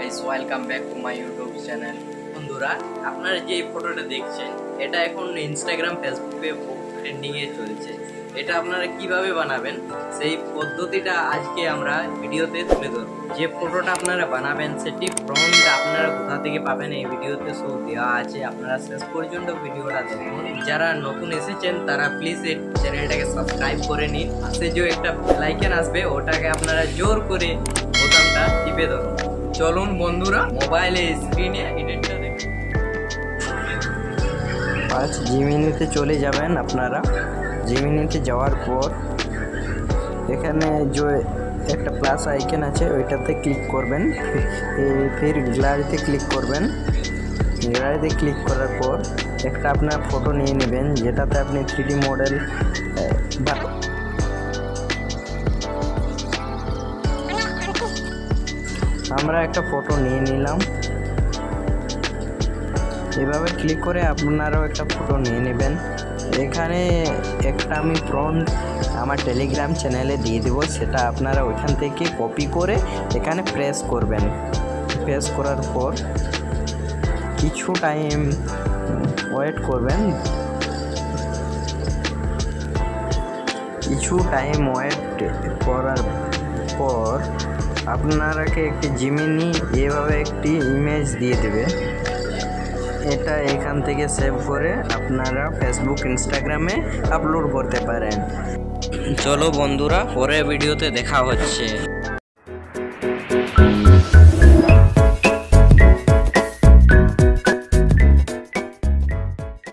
Guys, welcome back to my YouTube channel. বন্ধুরা, আপনারা যে ফটোটা দেখছেন এটা এখন ইনস্টাগ্রাম ফেসবুকে ট্রেন্ডিং এ চলছে। এটা আপনারা কিভাবে বানাবেন সেই পদ্ধতিটা আজকে আমরা ভিডিওতে তুলে ধরব। যে ফটোটা আপনারা বানাবেন সেটি ফ্রন্ট আপনারা কোথা থেকে পাবেন এই ভিডিওতে সব দেওয়া আছে, আপনারা শেষ পর্যন্ত ভিডিওটা দেখুন। যারা নতুন এসেছেন তারা প্লিজ এই চ্যানেলটাকে সাবস্ক্রাইব করে নিন। সে যে একটা বেল আইকন আসবে ওটাকে আপনারা জোর করে বোতামটা টিপে ধরুন। চলুন বন্ধুরা, মোবাইলে স্ক্রিনে এডিটটা দেখুন। ফার্স্ট জিমিনিতে চলে যাবেন আপনারা। জিমিনিতে যাওয়ার পর এখানে যে একটা প্লাস আইকন আছে ওইটাতে ক্লিক করবেন, ফির গ্যালারিতে ক্লিক করবেন। গ্যালারিতে ক্লিক করার পর একটা আপনার ফটো নিয়ে নেবেন যেটাতে আপনি 3D মডেল আমরা একটা ফটো নিয়ে নিলাম। এভাবে ক্লিক করে আপনারাও একটা ফটো নিয়ে নেবেন। এখানে একটা আমি ফ্রন্ট আমার টেলিগ্রাম চ্যানেলে দিয়ে দেবো, সেটা আপনারা ওইখান থেকে কপি করে এখানে প্রেস করবেন। প্রেস করার পর কিছু টাইম ওয়েট করবেন। কিছু টাইম ওয়েট করার পর আপনারাকে একটি জিমিনি এভাবে একটি ইমেজ দিয়ে দেবে। এটা এখান থেকে সেভ করে আপনারা ফেসবুক ইনস্টাগ্রামে আপলোড করতে পারেন। চলো বন্ধুরা, পরের ভিডিওতে দেখা হচ্ছে।